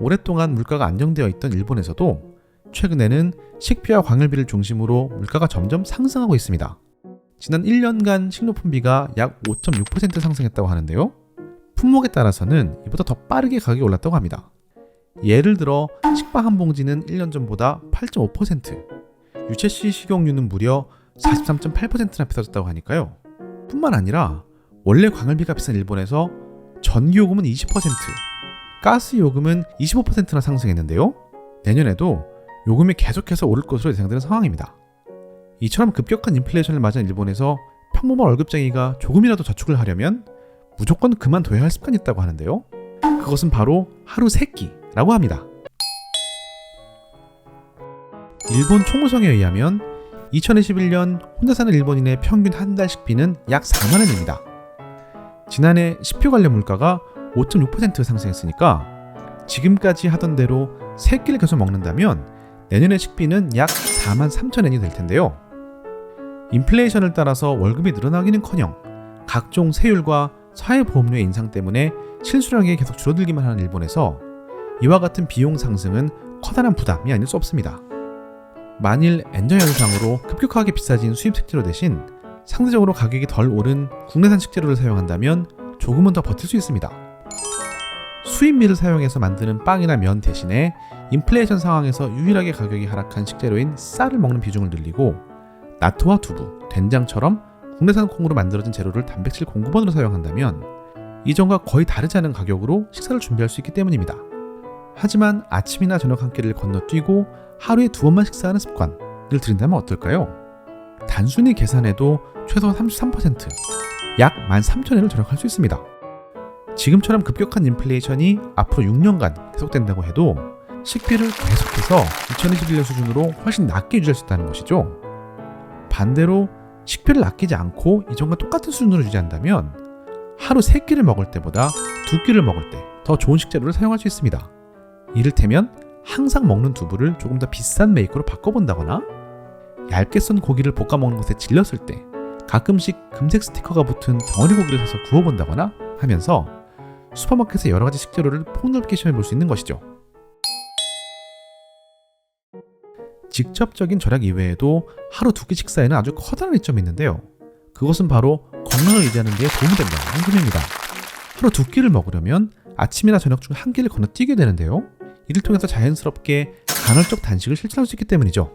오랫동안 물가가 안정되어 있던 일본에서도 최근에는 식비와 광열비를 중심으로 물가가 점점 상승하고 있습니다. 지난 1년간 식료품비가 약 5.6% 상승했다고 하는데요. 품목에 따라서는 이보다 더 빠르게 가격이 올랐다고 합니다. 예를 들어 식빵 한 봉지는 1년 전보다 8.5%, 유채씨 식용유는 무려 43.8%나 비싸졌다고 하니까요. 뿐만 아니라 원래 광열비가 비싼 일본에서 전기요금은 20%, 가스요금은 25%나 상승했는데요. 내년에도 요금이 계속해서 오를 것으로 예상되는 상황입니다. 이처럼 급격한 인플레이션을 맞은 일본에서 평범한 월급쟁이가 조금이라도 저축을 하려면 무조건 그만둬야 할 습관이 있다고 하는데요. 그것은 바로 하루 3끼라고 합니다. 일본 총무성에 의하면 2021년 혼자 사는 일본인의 평균 한 달 식비는 약 4만 원입니다. 지난해 식표 관련 물가가 5.6% 상승했으니까 지금까지 하던 대로 3끼를 계속 먹는다면 내년의 식비는 약 4만 3천 엔이 될 텐데요. 인플레이션을 따라서 월급이 늘어나기는커녕 각종 세율과 사회보험료의 인상 때문에 실수령이 계속 줄어들기만 하는 일본에서 이와 같은 비용 상승은 커다란 부담이 아닐 수 없습니다. 만일 엔저 현상으로 급격하게 비싸진 수입 식재료 대신 상대적으로 가격이 덜 오른 국내산 식재료를 사용한다면 조금은 더 버틸 수 있습니다. 수입밀을 사용해서 만드는 빵이나 면 대신에 인플레이션 상황에서 유일하게 가격이 하락한 식재료인 쌀을 먹는 비중을 늘리고 나토와 두부, 된장처럼 국내산 콩으로 만들어진 재료를 단백질 공급원으로 사용한다면 이전과 거의 다르지 않은 가격으로 식사를 준비할 수 있기 때문입니다. 하지만 아침이나 저녁 한 끼를 건너뛰고 하루에 2번만 식사하는 습관을 들인다면 어떨까요? 단순히 계산해도 최소 33%, 약 13,000엔을 절약할 수 있습니다. 지금처럼 급격한 인플레이션이 앞으로 6년간 계속된다고 해도 식비를 계속해서 2021년 수준으로 훨씬 낮게 유지할 수 있다는 것이죠. 반대로 식비를 아끼지 않고 이전과 똑같은 수준으로 유지한다면 하루 3끼를 먹을 때보다 2끼를 먹을 때 더 좋은 식재료를 사용할 수 있습니다. 이를테면 항상 먹는 두부를 조금 더 비싼 메이커로 바꿔본다거나 얇게 썬 고기를 볶아 먹는 것에 질렸을 때 가끔씩 금색 스티커가 붙은 덩어리 고기를 사서 구워본다거나 하면서 슈퍼마켓의 여러 가지 식재료를 폭넓게 시험해볼 수 있는 것이죠. 직접적인 절약 이외에도 하루 2끼 식사에는 아주 커다란 이점이 있는데요. 그것은 바로 건강을 유지하는 데 도움이 된다는 점입니다. 하루 2끼를 먹으려면 아침이나 저녁 중 한 끼를 건너뛰게 되는데요. 이를 통해서 자연스럽게 간헐적 단식을 실천할 수 있기 때문이죠.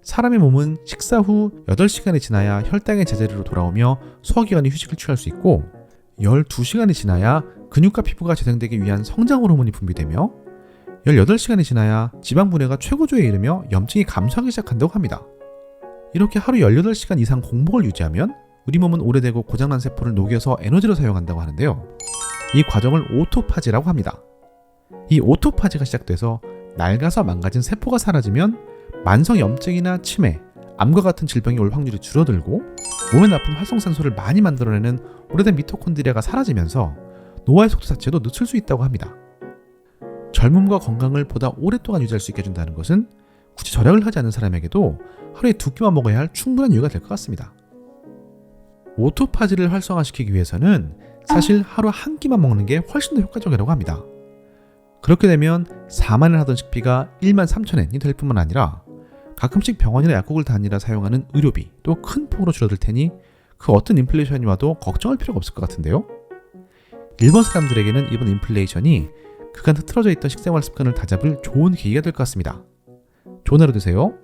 사람의 몸은 식사 후 8시간이 지나야 혈당의 제자리로 돌아오며 소화기관이 휴식을 취할 수 있고 12시간이 지나야 근육과 피부가 재생되기 위한 성장 호르몬이 분비되며 18시간이 지나야 지방 분해가 최고조에 이르며 염증이 감소하기 시작한다고 합니다. 이렇게 하루 18시간 이상 공복을 유지하면 우리 몸은 오래되고 고장난 세포를 녹여서 에너지로 사용한다고 하는데요. 이 과정을 오토파지라고 합니다. 이 오토파지가 시작돼서 낡아서 망가진 세포가 사라지면 만성 염증이나 치매, 암과 같은 질병이 올 확률이 줄어들고 몸에 나쁜 활성산소를 많이 만들어내는 오래된 미토콘드리아가 사라지면서 노화의 속도 자체도 늦출 수 있다고 합니다. 젊음과 건강을 보다 오랫동안 유지할 수 있게 해준다는 것은 굳이 절약을 하지 않는 사람에게도 하루에 2끼만 먹어야 할 충분한 이유가 될 것 같습니다. 오토파지를 활성화시키기 위해서는 사실 하루 한 끼만 먹는 게 훨씬 더 효과적이라고 합니다. 그렇게 되면 4만 원 하던 식비가 1만 3천 엔이 될 뿐만 아니라 가끔씩 병원이나 약국을 다니라 사용하는 의료비도 큰 폭으로 줄어들 테니 그 어떤 인플레이션이 와도 걱정할 필요가 없을 것 같은데요. 일본 사람들에게는 이번 인플레이션이 그간 흐트러져 있던 식생활 습관을 다잡을 좋은 계기가 될 것 같습니다. 좋은 하루 되세요.